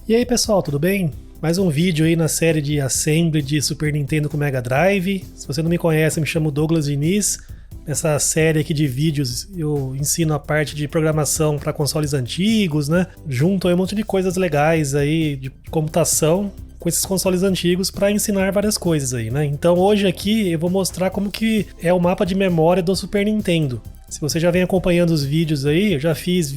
E aí pessoal, tudo bem? Mais um vídeo aí na série de Assembly de Super Nintendo com Mega Drive. Se você não me conhece, eu me chamo Douglas Diniz. Nessa série aqui de vídeos eu ensino a parte de programação para consoles antigos, né? Junto aí um monte de coisas legais aí de computação com esses consoles antigos para ensinar várias coisas aí, né? Então hoje aqui eu vou mostrar como que é o mapa de memória do Super Nintendo. Se você já vem acompanhando os vídeos aí, eu já fiz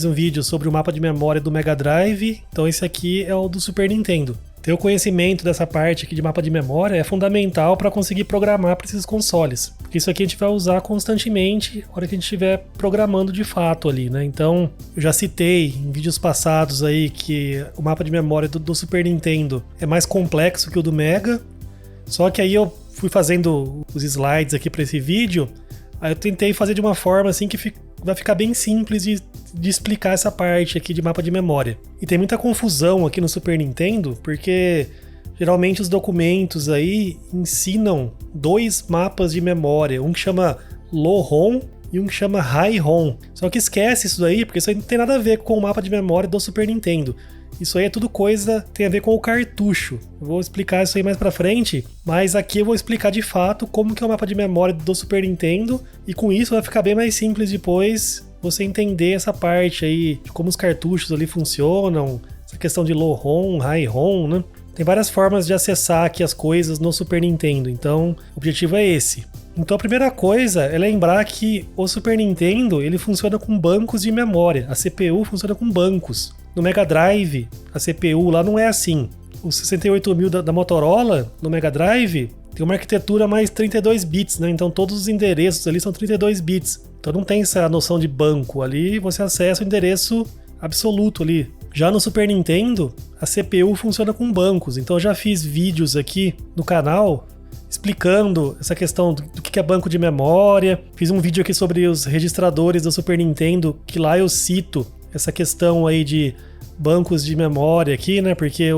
um vídeo sobre o mapa de memória do Mega Drive, então esse aqui é o do Super Nintendo. Ter o conhecimento dessa parte aqui de mapa de memória é fundamental para conseguir programar para esses consoles, porque isso aqui a gente vai usar constantemente na hora que a gente estiver programando de fato ali, né? Então, eu já citei em vídeos passados aí que o mapa de memória do Super Nintendo é mais complexo que o do Mega, só que aí eu fui fazendo os slides aqui para esse vídeo. Aí eu tentei fazer de uma forma assim que vai ficar bem simples de explicar essa parte aqui de mapa de memória. E tem muita confusão aqui no Super Nintendo, porque geralmente os documentos aí ensinam dois mapas de memória, um que chama Low-ROM e um que chama High-ROM. Só que esquece isso daí, porque isso aí não tem nada a ver com o mapa de memória do Super Nintendo. Isso aí é tudo coisa, tem a ver com o cartucho. Eu vou explicar isso aí mais pra frente, mas aqui eu vou explicar de fato como que é o mapa de memória do Super Nintendo, e com isso vai ficar bem mais simples depois você entender essa parte aí, de como os cartuchos ali funcionam, essa questão de low-ROM, high-ROM, né? Tem várias formas de acessar aqui as coisas no Super Nintendo, então o objetivo é esse. Então a primeira coisa é lembrar que o Super Nintendo ele funciona com bancos de memória, a CPU funciona com bancos. No Mega Drive, a CPU lá não é assim. O 68000 da Motorola, no Mega Drive, tem uma arquitetura mais 32 bits, né? Então todos os endereços ali são 32 bits. Então não tem essa noção de banco ali, você acessa o endereço absoluto ali. Já no Super Nintendo, a CPU funciona com bancos. Então eu já fiz vídeos aqui no canal explicando essa questão do que é banco de memória. Fiz um vídeo aqui sobre os registradores do Super Nintendo, que lá eu cito essa questão aí de bancos de memória aqui, né? Porque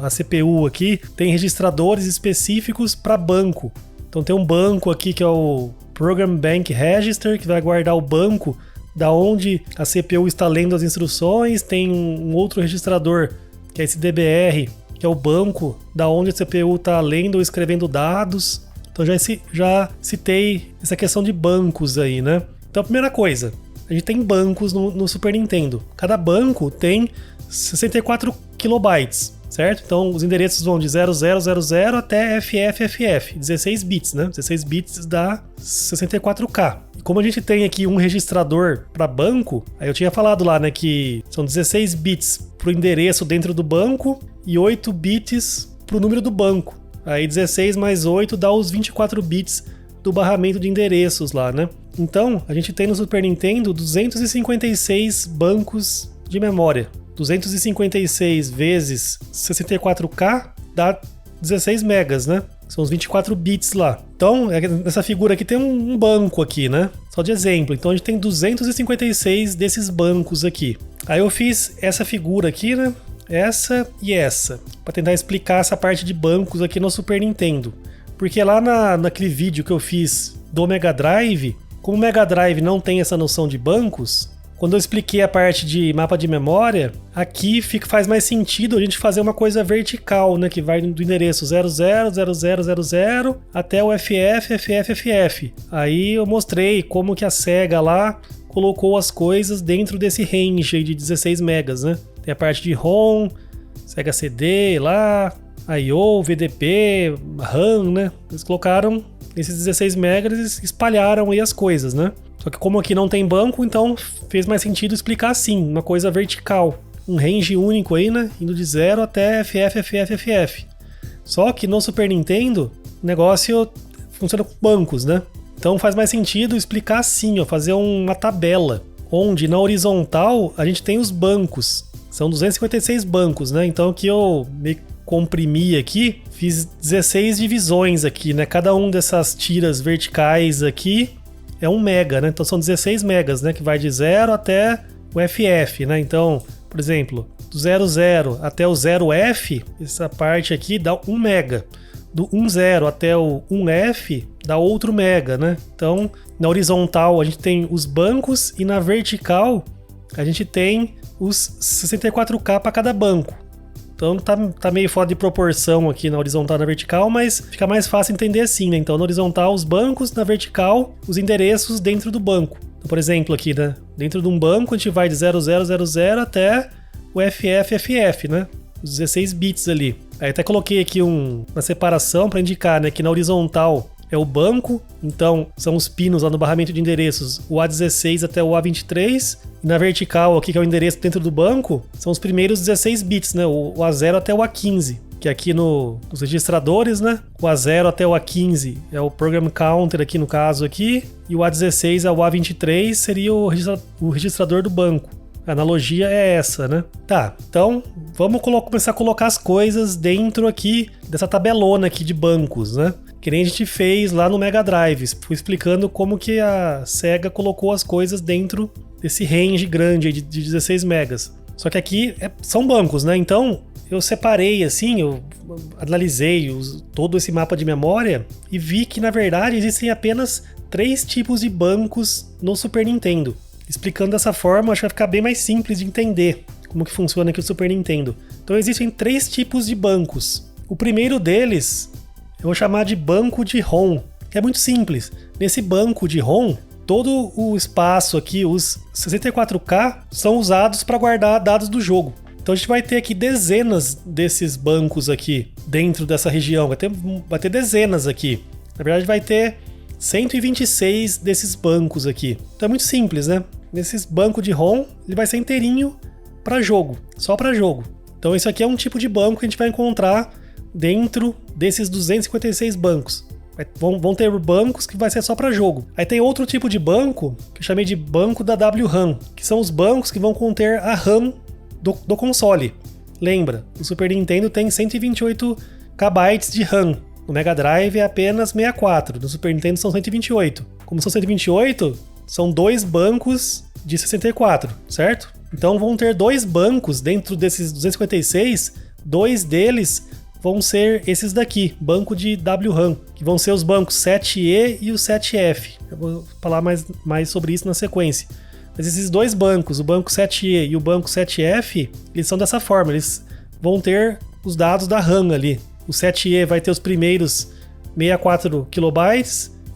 a CPU aqui tem registradores específicos para banco. Então tem um banco aqui que é o Program Bank Register, que vai guardar o banco da onde a CPU está lendo as instruções. Tem um outro registrador, que é esse DBR, que é o banco da onde a CPU está lendo ou escrevendo dados. Então já citei essa questão de bancos aí, né? Então a primeira coisa, a gente tem bancos no Super Nintendo. Cada banco tem 64 kilobytes, certo? Então os endereços vão de 0000 até FFFF, 16 bits, né? 16 bits dá 64K. E como a gente tem aqui um registrador para banco, aí eu tinha falado lá, né, que são 16 bits para o endereço dentro do banco e 8 bits para o número do banco. Aí 16 mais 8 dá os 24 bits do barramento de endereços lá, né? Então, a gente tem no Super Nintendo 256 bancos de memória. 256 vezes 64K dá 16 megas, né? São os 24 bits lá. Então, nessa figura aqui tem um banco aqui, né? Só de exemplo. Então, a gente tem 256 desses bancos aqui. Aí eu fiz essa figura aqui, né? Essa e essa, para tentar explicar essa parte de bancos aqui no Super Nintendo. Porque lá naquele vídeo que eu fiz do Mega Drive, como o Mega Drive não tem essa noção de bancos, quando eu expliquei a parte de mapa de memória, aqui faz mais sentido a gente fazer uma coisa vertical, né, que vai do endereço 000000 até o FFFFF. Aí eu mostrei como que a Sega lá colocou as coisas dentro desse range aí de 16 megas, né? Tem a parte de ROM, Sega CD lá, I/O, VDP, RAM, né? Eles colocaram esses 16 megas e espalharam aí as coisas, né? Só que como aqui não tem banco, então fez mais sentido explicar assim, uma coisa vertical. Um range único aí, né? Indo de 0 até FFFFF. Só que no Super Nintendo, o negócio funciona com bancos, né? Então faz mais sentido explicar assim, ó, fazer uma tabela, onde na horizontal a gente tem os bancos. São 256 bancos, né? Então aqui eu me comprimi aqui, fiz 16 divisões aqui, né? Cada um dessas tiras verticais aqui é 1 mega, né? Então são 16 megas, né? Que vai de 0 até o FF, né? Então, por exemplo, do 00 até o 0F, essa parte aqui dá 1 mega. Do 10 até o 1F dá outro mega, né? Então, na horizontal a gente tem os bancos e na vertical a gente tem os 64K para cada banco. Então tá meio fora de proporção aqui na horizontal e na vertical, mas fica mais fácil entender assim, né? Então na horizontal os bancos, na vertical os endereços dentro do banco. Então, por exemplo, aqui, né? Dentro de um banco a gente vai de 0000 até o FFFF, né? Os 16 bits ali. Aí até coloquei aqui uma separação para indicar, né, que na horizontal é o banco, então são os pinos lá no barramento de endereços, o A16 até o A23, e na vertical aqui, que é o endereço dentro do banco, são os primeiros 16 bits, né, o A0 até o A15, que aqui nos registradores, né, o A0 até o A15 é o Program Counter aqui no caso aqui, e o A16 ao A23 seria o registrador do banco. A analogia é essa, né? Tá, então vamos começar a colocar as coisas dentro aqui dessa tabelona aqui de bancos, né? Que nem a gente fez lá no Mega Drive. Fui explicando como que a Sega colocou as coisas dentro desse range grande de 16 megas. Só que aqui são bancos, né? Então eu separei assim, eu analisei todo esse mapa de memória e vi que na verdade existem apenas 3 tipos de bancos no Super Nintendo. Explicando dessa forma, acho que vai ficar bem mais simples de entender como que funciona aqui o Super Nintendo. Então existem 3 tipos de bancos. O primeiro deles eu vou chamar de banco de ROM, que é muito simples. Nesse banco de ROM, todo o espaço aqui, os 64K, são usados para guardar dados do jogo. Então a gente vai ter aqui dezenas desses bancos aqui dentro dessa região. Vai ter dezenas aqui. Na verdade vai ter 126 desses bancos aqui. Então é muito simples, né? Nesses bancos de ROM, ele vai ser inteirinho para jogo, só para jogo. Então esse aqui é um tipo de banco que a gente vai encontrar dentro desses 256 bancos. Vão ter bancos que vai ser só para jogo. Aí tem outro tipo de banco, que eu chamei de banco da WRAM, que são os bancos que vão conter a RAM do console. Lembra, o Super Nintendo tem 128 KB de RAM. No Mega Drive é apenas 64, no Super Nintendo são 128. Como são 128, são 2 bancos de 64, certo? Então vão ter 2 bancos dentro desses 256, 2 deles vão ser esses daqui, banco de WRAM, que vão ser os bancos 7E e o 7F. Eu vou falar mais sobre isso na sequência. Mas esses 2 bancos, o banco 7E e o banco 7F, eles são dessa forma, eles vão ter os dados da RAM ali. O 7E vai ter os primeiros 64 KB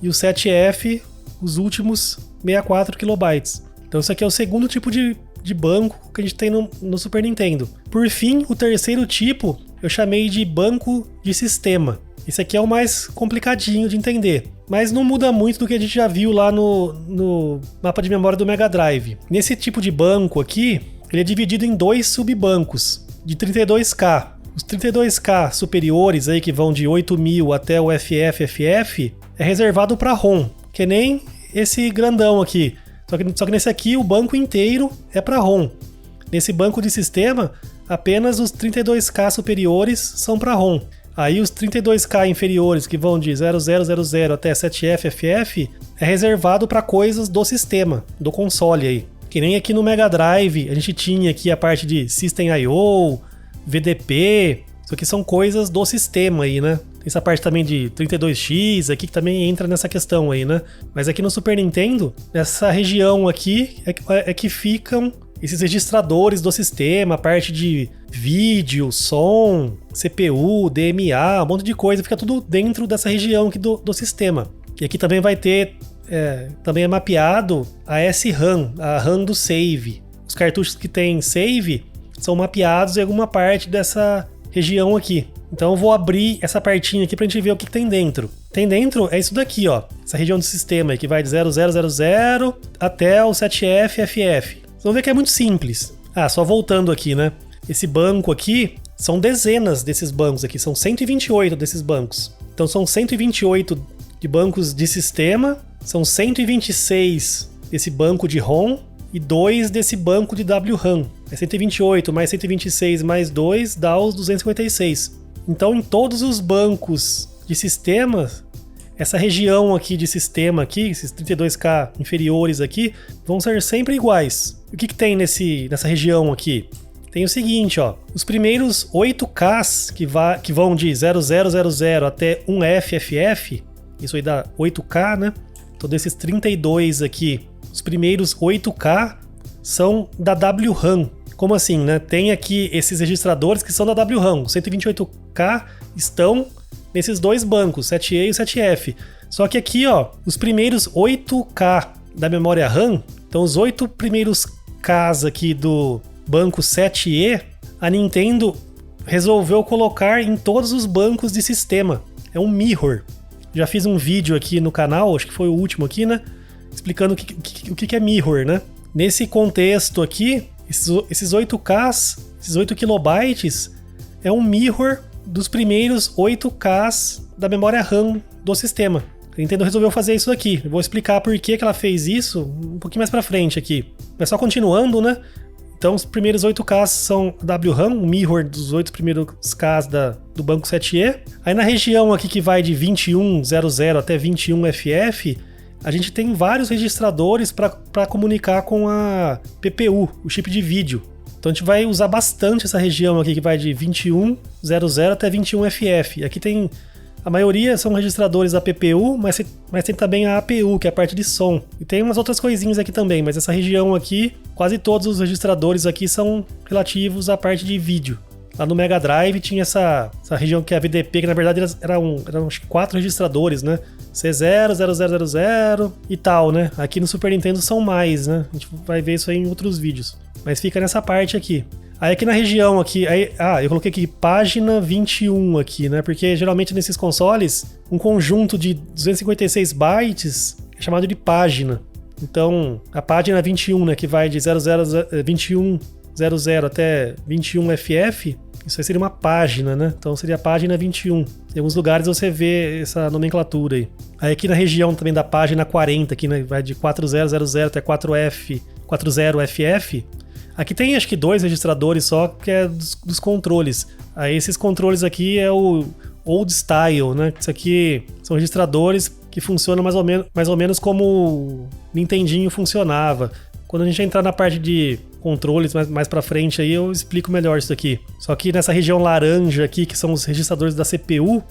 e o 7F os últimos 64 KB. Então isso aqui é o segundo tipo de banco que a gente tem no Super Nintendo. Por fim, o terceiro tipo eu chamei de banco de sistema. Esse aqui é o mais complicadinho de entender, mas não muda muito do que a gente já viu lá no mapa de memória do Mega Drive. Nesse tipo de banco aqui, ele é dividido em 2 subbancos de 32K. Os 32K superiores aí que vão de 8000 até o FFFF é reservado para ROM, que nem esse grandão aqui. Só que nesse aqui o banco inteiro é para ROM. Nesse banco de sistema, apenas os 32K superiores são para ROM. Aí os 32K inferiores, que vão de 0000 até 7FFF, é reservado para coisas do sistema, do console aí. Que nem aqui no Mega Drive, a gente tinha aqui a parte de System I/O, VDP, isso aqui são coisas do sistema aí, né? Tem essa parte também de 32X aqui que também entra nessa questão aí, né? Mas aqui no Super Nintendo, nessa região aqui é que ficam esses registradores do sistema, a parte de vídeo, som, CPU, DMA, um monte de coisa, fica tudo dentro dessa região aqui do sistema. E aqui também vai ter, também é mapeado a SRAM, a RAM do save. Os cartuchos que tem save são mapeados em alguma parte dessa região aqui. Então eu vou abrir essa partinha aqui pra gente ver o que tem dentro. Tem dentro é isso daqui, ó. Essa região do sistema que vai de 0000 até o 7FFF. Vocês vão ver que é muito simples. Só voltando aqui, né? Esse banco aqui são dezenas desses bancos aqui. São 128 desses bancos. Então são 128 de bancos de sistema. São 126 desse banco de ROM. E 2 desse banco de WRAM. É 128 mais 126 mais 2 dá os 256. Então em todos os bancos de sistema, essa região aqui de sistema aqui, esses 32K inferiores aqui, vão ser sempre iguais. O que tem nessa região aqui? Tem o seguinte, ó. Os primeiros 8Ks que vão de 0000 até 1FFF, isso aí dá 8K, né? Então desses 32 aqui, os primeiros 8K são da WRAM, Como assim, né? Tem aqui esses registradores que são da WRAM. O 128K estão nesses dois bancos, 7E e o 7F. Só que aqui, ó, os primeiros 8K da memória RAM, então os 8 primeiros Ks aqui do banco 7E, a Nintendo resolveu colocar em todos os bancos de sistema. É um mirror. Já fiz um vídeo aqui no canal, acho que foi o último aqui, né? Explicando o que é mirror, né? Nesse contexto aqui, esses 8Ks, esses 8 kilobytes, é um mirror dos primeiros 8Ks da memória RAM do sistema. A Nintendo resolveu fazer isso aqui. Eu vou explicar por que ela fez isso um pouquinho mais pra frente aqui. Mas só continuando, né? Então, os primeiros 8Ks são WRAM, o mirror dos 8 primeiros Ks do banco 7E. Aí na região aqui que vai de 2100 até 21FF, a gente tem vários registradores para comunicar com a PPU, o chip de vídeo. Então a gente vai usar bastante essa região aqui que vai de 2100 até 21FF. Aqui tem... A maioria são registradores da PPU, mas tem também a APU, que é a parte de som. E tem umas outras coisinhas aqui também, mas essa região aqui, quase todos os registradores aqui são relativos à parte de vídeo. Lá no Mega Drive tinha essa região que é a VDP, que na verdade eram acho que 4 registradores, né? C0, 0000 e tal, né? Aqui no Super Nintendo são mais, né? A gente vai ver isso aí em outros vídeos. Mas fica nessa parte aqui. Aí aqui na região aqui, eu coloquei aqui página 21 aqui, né? Porque geralmente nesses consoles, um conjunto de 256 bytes é chamado de página. Então, a página 21, né, que vai de 2100 até 21FF, isso aí seria uma página, né? Então seria a página 21. Em alguns lugares você vê essa nomenclatura aí. Aí aqui na região também da página 40, aqui, né, vai de 4000 até 40FF. Aqui tem acho que 2 registradores só, que é dos controles. Aí esses controles aqui é o Old Style, né? Isso aqui são registradores que funcionam mais ou menos como o Nintendinho funcionava. Quando a gente entrar na parte de controles mais pra frente aí, eu explico melhor isso aqui. Só que nessa região laranja aqui, que são os registradores da CPU,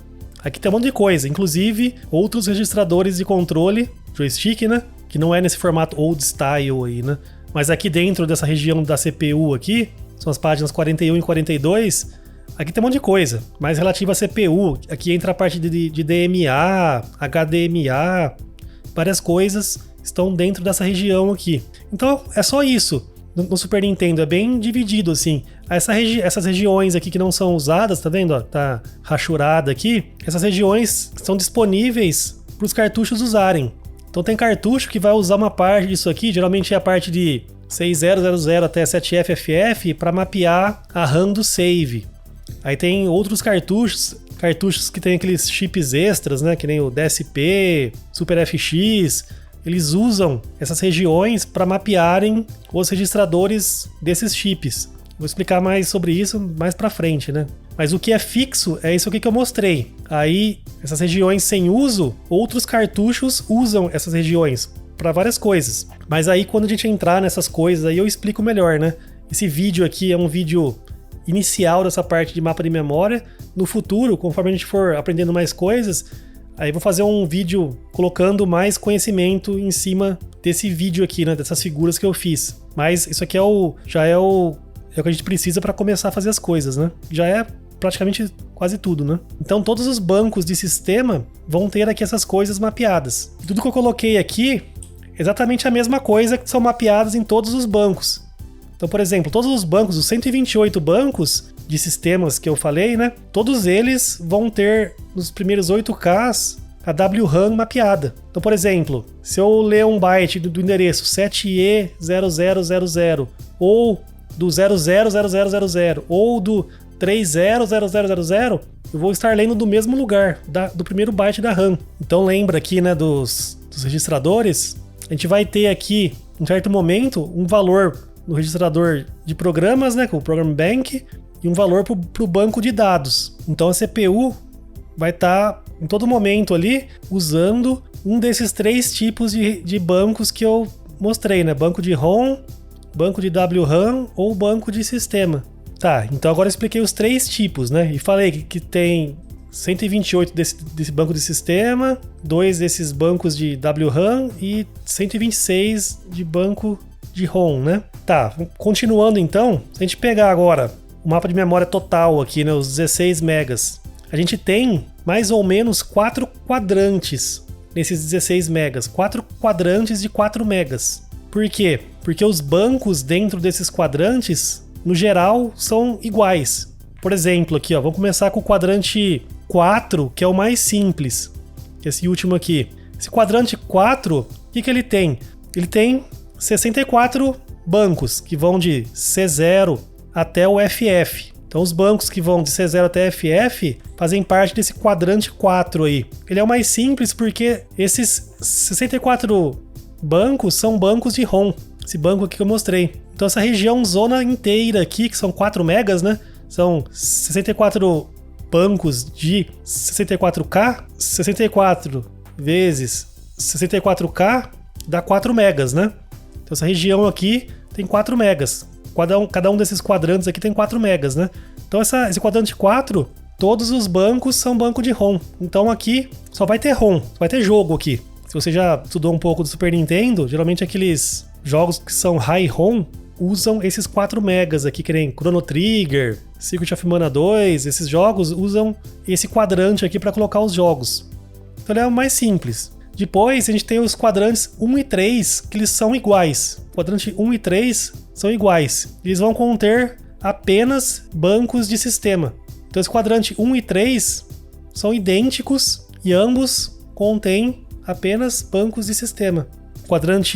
aqui tem um monte de coisa. Inclusive, outros registradores de controle, joystick, né? Que não é nesse formato Old Style aí, né? Mas aqui dentro dessa região da CPU aqui, são as páginas 41 e 42, aqui tem um monte de coisa, mais relativa à CPU. Aqui entra a parte de DMA, HDMA, várias coisas estão dentro dessa região aqui. Então é só isso. No Super Nintendo é bem dividido assim. Essas regiões aqui que não são usadas, tá vendo? Ó, tá rachurada aqui. Essas regiões estão disponíveis para os cartuchos usarem. Então tem cartucho que vai usar uma parte disso aqui, geralmente é a parte de 6000 até 7FFF, para mapear a RAM do save. Aí tem outros cartuchos que tem aqueles chips extras, né, que nem o DSP, Super FX, eles usam essas regiões para mapearem os registradores desses chips. Vou explicar mais sobre isso mais pra frente, né? Mas o que é fixo é isso aqui que eu mostrei. Aí, essas regiões sem uso, outros cartuchos usam essas regiões para várias coisas. Mas aí, quando a gente entrar nessas coisas, aí eu explico melhor, né? Esse vídeo aqui é um vídeo inicial dessa parte de mapa de memória. No futuro, conforme a gente for aprendendo mais coisas, aí eu vou fazer um vídeo colocando mais conhecimento em cima desse vídeo aqui, né? Dessas figuras que eu fiz. Mas isso aqui já é o que a gente precisa para começar a fazer as coisas, né? Já é praticamente quase tudo, né? Então todos os bancos de sistema vão ter aqui essas coisas mapeadas. Tudo que eu coloquei aqui é exatamente a mesma coisa que são mapeadas em todos os bancos. Então, por exemplo, todos os bancos, os 128 bancos de sistemas que eu falei, né? Todos eles vão ter nos primeiros 8Ks a WRAM mapeada. Então, por exemplo, se eu ler um byte do endereço 7E0000 ou do 000000 ou do 300000, eu vou estar lendo do mesmo lugar, do primeiro byte da RAM. Então lembra aqui, né, dos registradores, a gente vai ter aqui, em um certo momento, um valor no registrador de programas, né, com o Program Bank, e um valor para o banco de dados. Então a CPU vai estar, em todo momento ali, usando um desses 3 tipos de bancos que eu mostrei, né, banco de ROM, banco de WRAM ou banco de sistema. Tá, então agora eu expliquei os 3 tipos, né? E falei que tem 128 desse banco de sistema, 2 desses bancos de WRAM e 126 de banco de ROM, né? Tá, continuando então, se a gente pegar agora o mapa de memória total aqui, né, os 16 megas, a gente tem mais ou menos 4 quadrantes nesses 16 megas, 4 quadrantes de 4 megas. Por quê? Porque os bancos dentro desses quadrantes, no geral, são iguais. Por exemplo, aqui, ó, vamos começar com o quadrante 4, que é o mais simples, que é esse último aqui. Esse quadrante 4, o que ele tem? Ele tem 64 bancos, que vão de C0 até o FF. Então os bancos que vão de C0 até FF fazem parte desse quadrante 4 aí. Ele é o mais simples porque esses 64 bancos são bancos de ROM. Esse banco aqui que eu mostrei. Então essa região zona inteira aqui, que são 4 megas, né? São 64 bancos de 64K. 64 vezes 64K dá 4 megas, né? Então essa região aqui tem 4 megas. Cada um desses quadrantes aqui tem 4 megas, né? Então esse quadrante 4, todos os bancos são banco de ROM. Então aqui só vai ter ROM, só vai ter jogo aqui. Se você já estudou um pouco do Super Nintendo, geralmente aqueles jogos que são high ROM usam esses 4 megas aqui, que nem Chrono Trigger, Secret of Mana 2, esses jogos usam esse quadrante aqui para colocar os jogos. Então ele é o mais simples. Depois a gente tem os quadrantes 1 e 3, que eles são iguais. Quadrante 1 e 3 são iguais. Eles vão conter apenas bancos de sistema. Então esse quadrante 1 e 3 são idênticos e ambos contêm apenas bancos de sistema.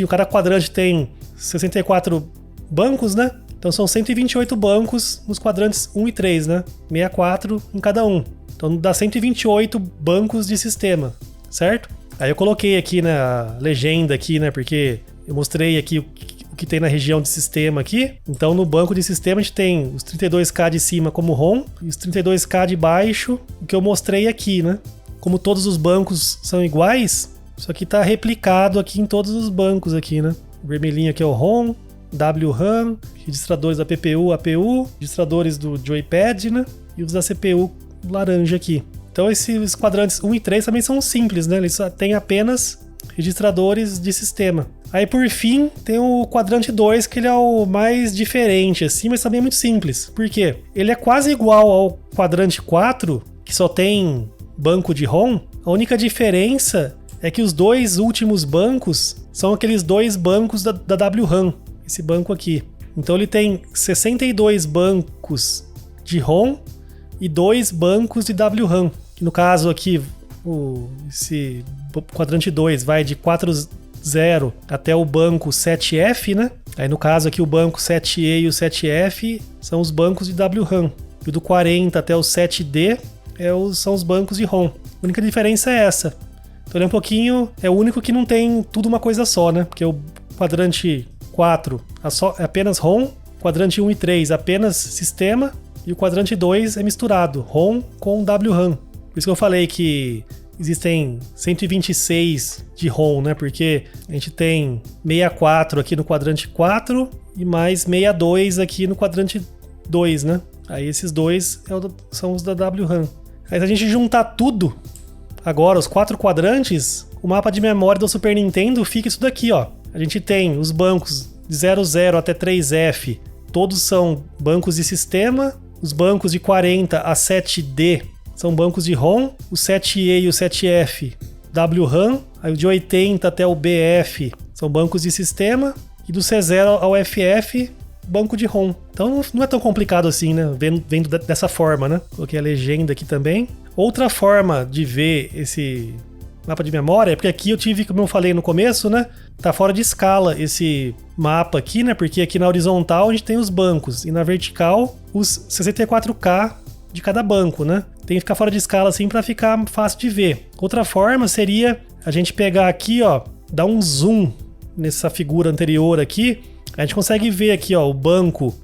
Cada quadrante tem 64 bancos, né? Então são 128 bancos nos quadrantes 1 e 3, né? 64 em cada um. Então dá 128 bancos de sistema, certo? Aí eu coloquei aqui na legenda aqui, né? Porque eu mostrei aqui o que tem na região de sistema aqui. Então no banco de sistema a gente tem os 32K de cima como ROM e os 32K de baixo, o que eu mostrei aqui, né? Como todos os bancos são iguais, isso aqui tá replicado aqui em todos os bancos aqui, né? O vermelhinho aqui é o ROM, WRAM, registradores da PPU, APU, registradores do joypad, né? E os da CPU laranja aqui. Então esses quadrantes 1 e 3 também são simples, né? Eles só têm apenas registradores de sistema. Aí por fim tem o quadrante 2, que ele é o mais diferente assim, mas também é muito simples. Por quê? Ele é quase igual ao quadrante 4, que só tem banco de ROM. A única diferença é que os dois últimos bancos são aqueles dois bancos da WRAM, esse banco aqui. Então ele tem 62 bancos de ROM e 2 bancos de WRAM. No caso aqui, esse quadrante 2 vai de 4.0 até o banco 7F, né? Aí no caso aqui o banco 7E e o 7F são os bancos de WRAM. E do 40 até o 7D são os bancos de ROM. A única diferença é essa. Então ele é o único que não tem tudo uma coisa só, né? Porque o quadrante 4 é apenas ROM, quadrante 1 e 3 apenas sistema, e o quadrante 2 é misturado, ROM com WRAM. Por isso que eu falei que existem 126 de ROM, né? Porque a gente tem 64 aqui no quadrante 4 e mais 62 aqui no quadrante 2, né? Aí esses dois são os da WRAM. Aí se a gente juntar tudo, agora os 4 quadrantes, o mapa de memória do Super Nintendo fica isso daqui, ó. A gente tem os bancos de 00 até 3F, todos são bancos de sistema. Os bancos de 40 a 7D são bancos de ROM. O 7E e o 7F, WRAM. Aí o de 80 até o BF são bancos de sistema. E do C0 ao FF, banco de ROM. Então não é tão complicado assim, né? Vendo dessa forma, né? Coloquei a legenda aqui também. Outra forma de ver esse mapa de memória é porque aqui eu tive, como eu falei no começo, né? Tá fora de escala esse mapa aqui, né? Porque aqui na horizontal a gente tem os bancos e na vertical os 64K de cada banco, né? Tem que ficar fora de escala assim para ficar fácil de ver. Outra forma seria a gente pegar aqui, ó, dar um zoom nessa figura anterior aqui. A gente consegue ver aqui, ó, o banco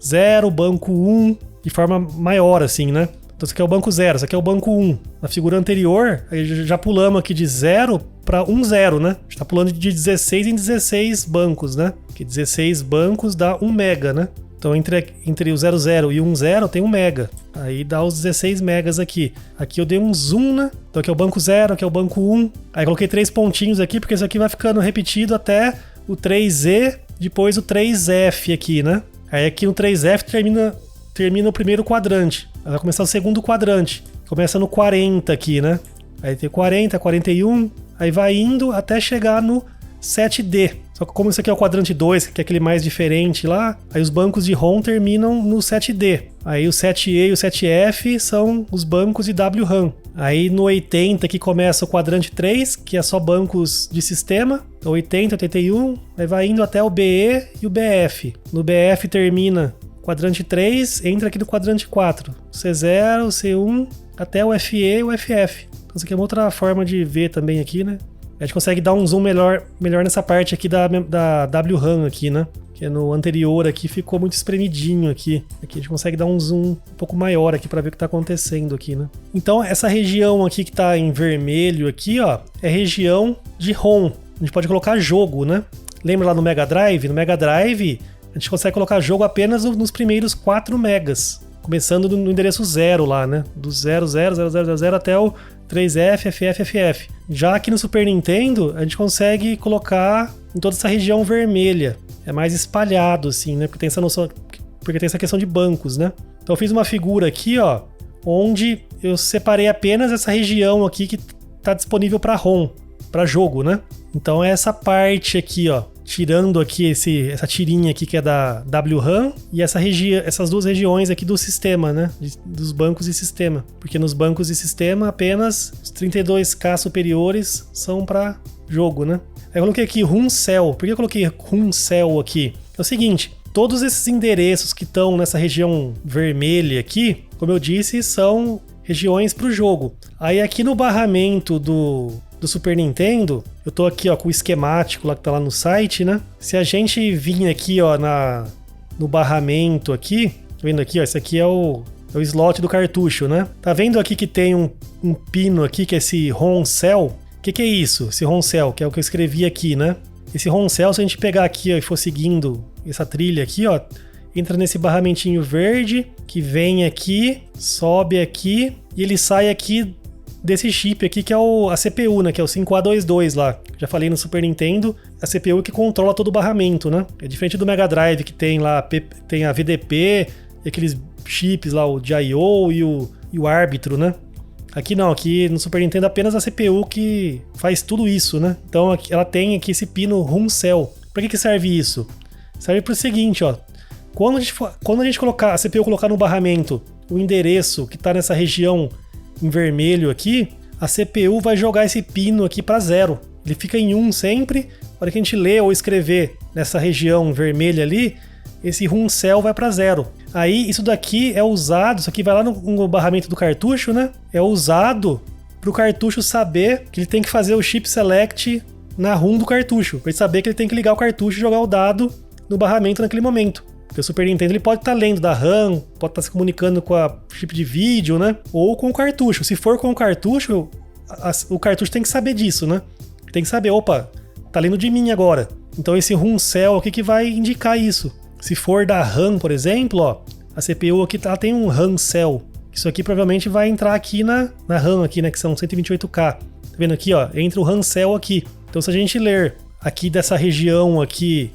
0, banco 1 de forma maior assim, né? Então esse aqui é o banco 0, esse aqui é o banco 1. Na figura anterior, já pulamos aqui de 0 para 1, 0, né? A gente tá pulando de 16 em 16 bancos, né? Que 16 bancos dá 1 mega, né? Então entre o 00 e o 10 tem 1 mega. Aí dá os 16 megas aqui. Aqui eu dei um zoom, né? Então aqui é o banco 0, aqui é o banco 1. Aí coloquei 3 pontinhos aqui, porque isso aqui vai ficando repetido até o 3E depois o 3F aqui, né? Aí aqui no 3F termina o primeiro quadrante. Aí vai começar o segundo quadrante. Começa no 40 aqui, né? Aí tem 40, 41, aí vai indo até chegar no 7D. Só que como isso aqui é o quadrante 2, que é aquele mais diferente lá, aí os bancos de ROM terminam no 7D. Aí o 7E e o 7F são os bancos de WRAM. Aí no 80 que começa o quadrante 3, que é só bancos de sistema. 80, 81, aí vai indo até o BE e o BF. No BF termina quadrante 3, entra aqui no quadrante 4. O C0, o C1, até o FE e o FF. Então isso aqui é uma outra forma de ver também aqui, né? A gente consegue dar um zoom melhor nessa parte aqui da WRAM aqui, né? Que no anterior aqui ficou muito espremidinho aqui. Aqui a gente consegue dar um zoom um pouco maior aqui para ver o que está acontecendo aqui, né? Então essa região aqui que está em vermelho aqui, ó, é região de ROM. A gente pode colocar jogo, né? Lembra lá no Mega Drive? No Mega Drive a gente consegue colocar jogo apenas nos primeiros 4 megas. Começando no endereço 0 lá, né? Do 000000 até o 3F, FF, FF. Já aqui no Super Nintendo, a gente consegue colocar em toda essa região vermelha. É mais espalhado, assim, né? Porque tem essa noção, porque tem essa questão de bancos, né? Então eu fiz uma figura aqui, ó, onde eu separei apenas essa região aqui que está disponível para ROM, para jogo, né? Então é essa parte aqui, ó, tirando aqui essa tirinha aqui que é da WRAM e essas duas regiões aqui do sistema, né? Dos bancos de sistema. Porque nos bancos de sistema apenas os 32K superiores são para jogo, né? Aí eu coloquei aqui ROM Cell. Por que eu coloquei ROM Cell aqui? É o seguinte, todos esses endereços que estão nessa região vermelha aqui, como eu disse, são regiões para o jogo. Aí aqui no barramento do Super Nintendo, eu tô aqui, ó, com o esquemático lá que tá lá no site, né? Se a gente vir aqui, ó, no barramento aqui, tá vendo aqui, ó, esse aqui é o slot do cartucho, né? Tá vendo aqui que tem um pino aqui, que é esse ROM Cell? O que é isso? Esse ROM Cell, que é o que eu escrevi aqui, né? Esse ROM Cell, se a gente pegar aqui, ó, e for seguindo essa trilha aqui, ó, entra nesse barramentinho verde, que vem aqui, sobe aqui, e ele sai aqui desse chip aqui que é a CPU, né? Que é o 5A22 lá. Já falei no Super Nintendo, a CPU que controla todo o barramento, né? É diferente do Mega Drive que tem lá, tem a VDP, e aqueles chips lá, o DIO e o árbitro, né? Aqui não, aqui no Super Nintendo apenas a CPU que faz tudo isso, né? Então aqui, ela tem aqui esse pino ROM Cell. Pra que serve isso? Serve pro seguinte, ó. Quando a gente colocar, a CPU colocar no barramento o endereço que tá nessa região em vermelho aqui, a CPU vai jogar esse pino aqui para 0. Ele fica em 1 sempre. Na hora que a gente lê ou escrever nessa região vermelha ali, esse ROM Cell vai para 0. Aí isso daqui é usado, isso aqui vai lá no barramento do cartucho, né? É usado para o cartucho saber que ele tem que fazer o chip select na ROM do cartucho, para ele saber que ele tem que ligar o cartucho e jogar o dado no barramento naquele momento. Porque o Super Nintendo ele pode estar lendo da RAM, pode estar se comunicando com a chip de vídeo, né? Ou com o cartucho. Se for com o cartucho, o cartucho tem que saber disso, né? Tem que saber, opa, tá lendo de mim agora. Então esse ROM Cell aqui que vai indicar isso. Se for da RAM, por exemplo, ó, a CPU aqui ela tem um RAM Cell. Isso aqui provavelmente vai entrar aqui na RAM aqui, né? Que são 128K. Tá vendo aqui, ó? Entra o RAM Cell aqui. Então se a gente ler aqui dessa região aqui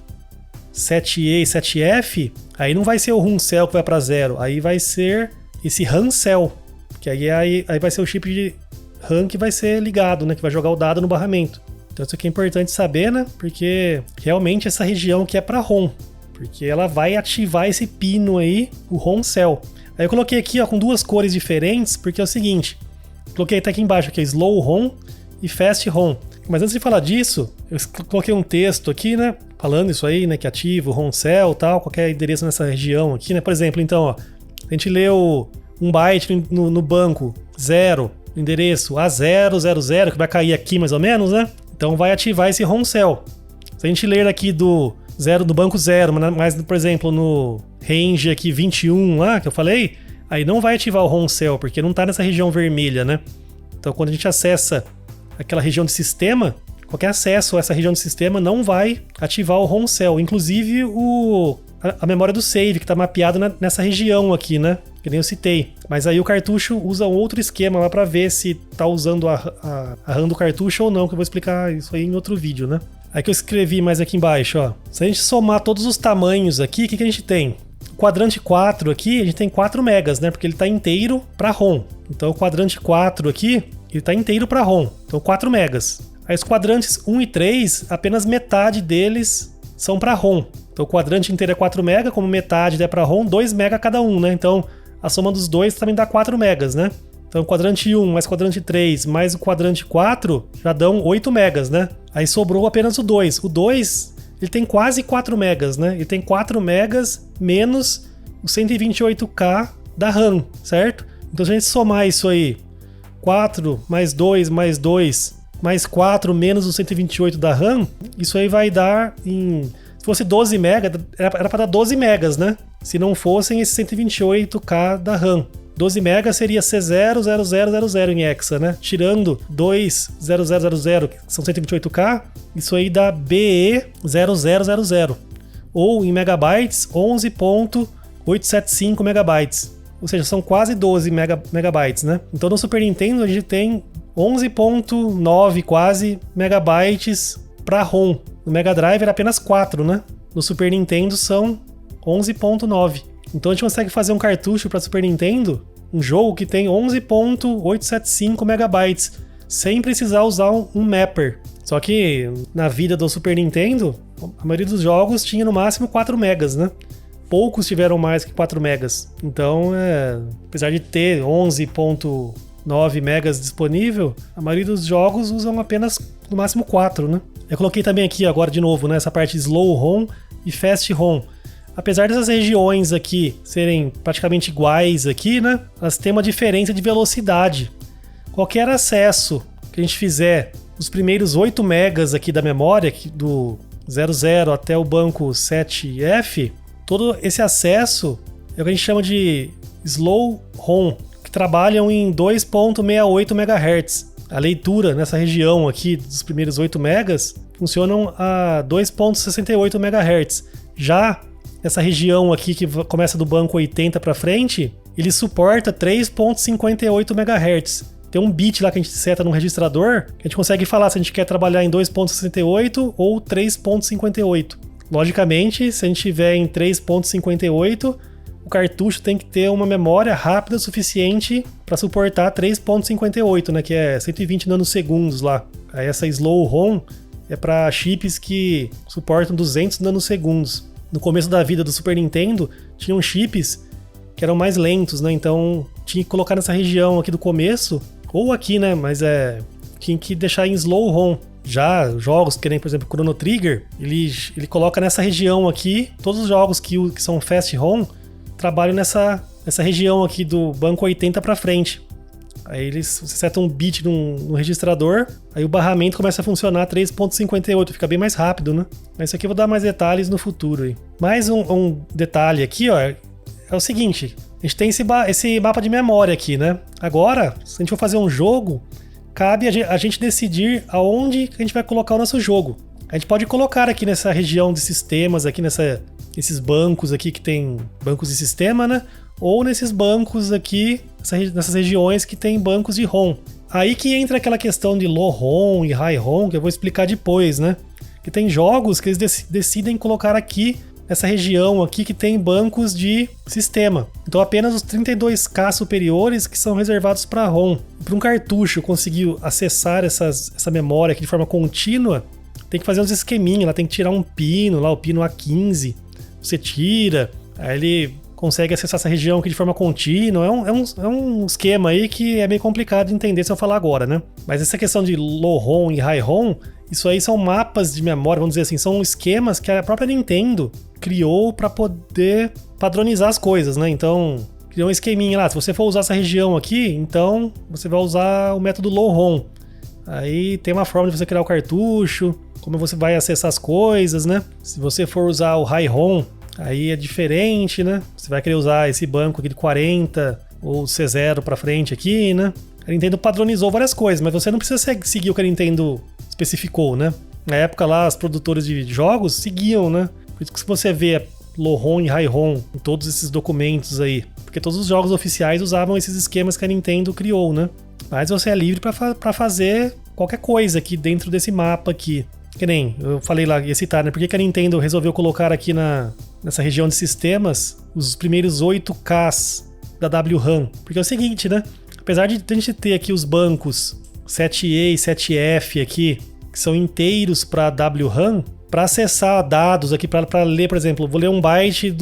7E e 7F, aí não vai ser o ROM Cell que vai para 0, aí vai ser esse RAM Cell, que aí vai ser o chip de RAM que vai ser ligado, né, que vai jogar o dado no barramento. Então isso aqui é importante saber, né, porque realmente essa região aqui é para ROM, porque ela vai ativar esse pino aí, o ROM Cell. Aí eu coloquei aqui, ó, com duas cores diferentes, porque é o seguinte, coloquei até aqui embaixo, que é Slow ROM e Fast ROM. Mas antes de falar disso, eu coloquei um texto aqui, né, falando isso aí, né, que ativa o ROM Cell e tal, qualquer endereço nessa região aqui, né, por exemplo, então, ó, a gente leu um byte no banco 0, endereço A000, que vai cair aqui mais ou menos, né, então vai ativar esse ROM Cell. Se a gente ler aqui do banco 0, mas, por exemplo, no range aqui 21 lá, que eu falei, aí não vai ativar o ROM Cell, porque não tá nessa região vermelha, né, então quando a gente acessa aquela região de sistema, qualquer acesso a essa região de sistema não vai ativar o ROM Cell, inclusive a memória do save, que está mapeada nessa região aqui, né? Que nem eu citei. Mas aí o cartucho usa um outro esquema lá para ver se está usando a RAM do cartucho ou não, que eu vou explicar isso aí em outro vídeo, né? Aí que eu escrevi mais aqui embaixo, ó. Se a gente somar todos os tamanhos aqui, o que a gente tem? O quadrante 4 aqui, a gente tem 4 megas, né? Porque ele tá inteiro para ROM. Então o quadrante 4 aqui, ele tá inteiro para ROM. Então 4 megas. Aí os quadrantes 1 e 3, apenas metade deles são para ROM. Então o quadrante inteiro é 4 mega, como metade é para ROM, 2 mega cada um, né? Então a soma dos dois também dá 4 megas, né? Então o quadrante 1 mais o quadrante 3 mais o quadrante 4 já dão 8 megas, né? Aí sobrou apenas o 2. O 2, ele tem quase 4 megas, né? Ele tem 4 megas menos o 128K da RAM, certo? Então se a gente somar isso aí, 4 mais 2 mais 2 mais 4 menos o 128 da RAM, isso aí vai dar em... Se fosse 12 megas, era para dar 12 megas, né? Se não fossem esses 128K da RAM. 12 megas seria C00000 em hexa, né? Tirando 20000, que são 128K, isso aí dá BE0000. Ou em megabytes, 11.875 megabytes. Ou seja, são quase 12 megabytes, né? Então no Super Nintendo a gente tem 11.9 quase megabytes para ROM. No Mega Drive era apenas 4, né? No Super Nintendo são 11.9. Então a gente consegue fazer um cartucho para Super Nintendo, um jogo que tem 11.875 megabytes, sem precisar usar um mapper. Só que na vida do Super Nintendo, a maioria dos jogos tinha no máximo 4 megas, né? Poucos tiveram mais que 4 megas. Então, apesar de ter 11.9 megas disponível, a maioria dos jogos usam apenas no máximo 4, né? Eu coloquei também aqui agora de novo, né, essa parte de Slow ROM e Fast ROM. Apesar dessas regiões aqui serem praticamente iguais aqui, né, elas têm uma diferença de velocidade. Qualquer acesso que a gente fizer nos primeiros 8 megas aqui da memória, do 00 até o banco 7F, todo esse acesso é o que a gente chama de Slow ROM, que trabalham em 2.68 MHz. A leitura nessa região aqui dos primeiros 8 megas funcionam a 2.68 MHz. Já essa região aqui que começa do banco 80 para frente, ele suporta 3.58 MHz. Tem um bit lá que a gente seta no registrador, que a gente consegue falar se a gente quer trabalhar em 2.68 ou 3.58. Logicamente, se a gente tiver em 3.58, o cartucho tem que ter uma memória rápida o suficiente para suportar 3.58, né, que é 120 nanosegundos lá. Aí essa Slow ROM é para chips que suportam 200 nanosegundos. No começo da vida do Super Nintendo, tinham chips que eram mais lentos, né? Então tinha que colocar nessa região aqui do começo, ou aqui, né? Mas tinha que deixar em Slow ROM. Já jogos que nem, por exemplo, Chrono Trigger, ele coloca nessa região aqui, todos os jogos que são Fast ROM trabalham nessa região aqui do banco 80 para frente. Aí você seta um bit no registrador, aí o barramento começa a funcionar 3.58, fica bem mais rápido, né? Mas isso aqui eu vou dar mais detalhes no futuro aí. Mais um detalhe aqui, ó, é o seguinte, a gente tem esse mapa de memória aqui, né? Agora, se a gente for fazer um jogo, cabe a gente decidir aonde a gente vai colocar o nosso jogo. A gente pode colocar aqui nessa região de sistemas, aqui nesses bancos aqui que tem bancos de sistema, né? Ou nesses bancos aqui, nessas regiões que tem bancos de ROM. Aí que entra aquela questão de low ROM e high ROM, que eu vou explicar depois, né? Que tem jogos que eles decidem colocar aqui, nessa região aqui que tem bancos de sistema. Então apenas os 32K superiores que são reservados para ROM. Para um cartucho conseguir acessar essa memória aqui de forma contínua, tem que fazer uns esqueminhas, lá tem que tirar um pino, lá o pino A15, você tira, aí ele consegue acessar essa região aqui de forma contínua. É um esquema aí que é meio complicado de entender se eu falar agora, né? Mas essa questão de low ROM e high ROM, isso aí são mapas de memória, vamos dizer assim, são esquemas que a própria Nintendo criou para poder padronizar as coisas, né? Então, criou um esqueminha lá, se você for usar essa região aqui, então você vai usar o método low ROM. Aí tem uma forma de você criar o cartucho, como você vai acessar as coisas, né? Se você for usar o high ROM, aí é diferente, né? Você vai querer usar esse banco aqui de 40 ou C0 pra frente aqui, né? A Nintendo padronizou várias coisas, mas você não precisa seguir o que a Nintendo especificou, né? Na época lá, os produtores de jogos seguiam, né? Por isso que se você vê low ROM e high ROM em todos esses documentos aí, porque todos os jogos oficiais usavam esses esquemas que a Nintendo criou, né? Mas você é livre para fazer qualquer coisa aqui dentro desse mapa aqui. que nem eu falei lá, ia citar, né? Por que a Nintendo resolveu colocar aqui nessa região de sistemas os primeiros 8Ks da WRAM? Porque é o seguinte, né? Apesar de a gente ter aqui os bancos 7E e 7F aqui, que são inteiros para WRAM, para acessar dados aqui, para ler, por exemplo, vou ler um byte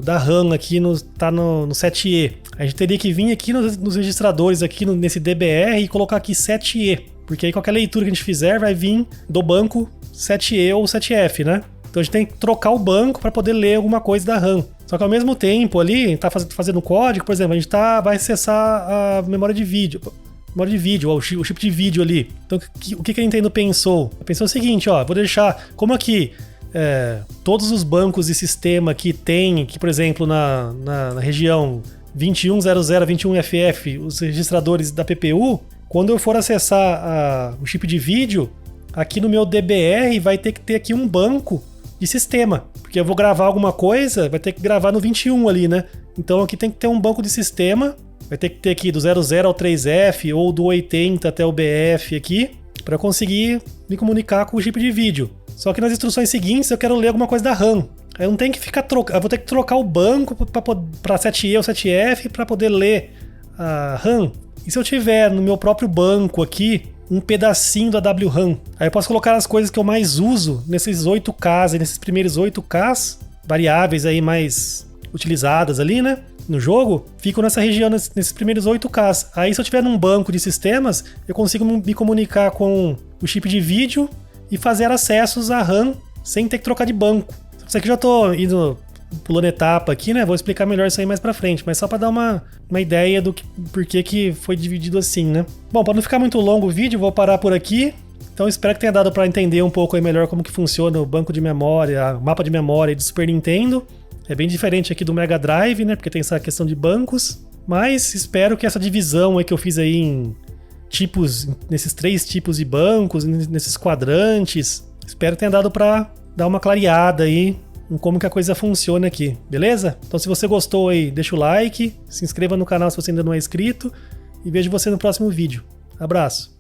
da RAM aqui, tá no 7E. A gente teria que vir aqui nos registradores, aqui nesse DBR e colocar aqui 7E. Porque aí qualquer leitura que a gente fizer vai vir do banco 7E ou 7F, né? Então a gente tem que trocar o banco para poder ler alguma coisa da RAM. Só que ao mesmo tempo ali, tá fazendo código, por exemplo, a gente vai acessar a memória de vídeo, o chip de vídeo ali. Então o que a Nintendo pensou? Pensou o seguinte, ó, vou deixar, como aqui todos os bancos e sistema que tem, que por exemplo na região 2100, 21FF, os registradores da PPU, quando eu for acessar o chip de vídeo, aqui no meu DBR vai ter que ter aqui um banco de sistema, porque eu vou gravar alguma coisa, vai ter que gravar no 21 ali, né? Então aqui tem que ter um banco de sistema, vai ter que ter aqui do 00 ao 3F ou do 80 até o BF aqui, para conseguir me comunicar com o chip de vídeo. Só que nas instruções seguintes eu quero ler alguma coisa da RAM. Aí eu não tenho que ficar trocando, eu vou ter que trocar o banco para 7E ou 7F para poder ler a RAM. E se eu tiver no meu próprio banco aqui um pedacinho da WRAM, aí eu posso colocar as coisas que eu mais uso nesses 8Ks, nesses primeiros 8Ks, variáveis aí mais utilizadas ali, né, no jogo, ficam nessa região, nesses primeiros 8Ks. Aí se eu tiver num banco de sistemas, eu consigo me comunicar com o chip de vídeo e fazer acessos à RAM sem ter que trocar de banco. Isso aqui eu já tô pulando etapa aqui, né? Vou explicar melhor isso aí mais pra frente, mas só pra dar uma ideia do por que foi dividido assim, né? Bom, pra não ficar muito longo o vídeo, vou parar por aqui. Então espero que tenha dado pra entender um pouco aí melhor como que funciona o banco de memória, o mapa de memória do Super Nintendo. É bem diferente aqui do Mega Drive, né? Porque tem essa questão de bancos. Mas espero que essa divisão aí que eu fiz aí em tipos, nesses 3 tipos de bancos, nesses quadrantes, espero que tenha dado pra dar uma clareada aí em como que a coisa funciona aqui, beleza? Então se você gostou aí, deixa o like, se inscreva no canal se você ainda não é inscrito e vejo você no próximo vídeo. Abraço!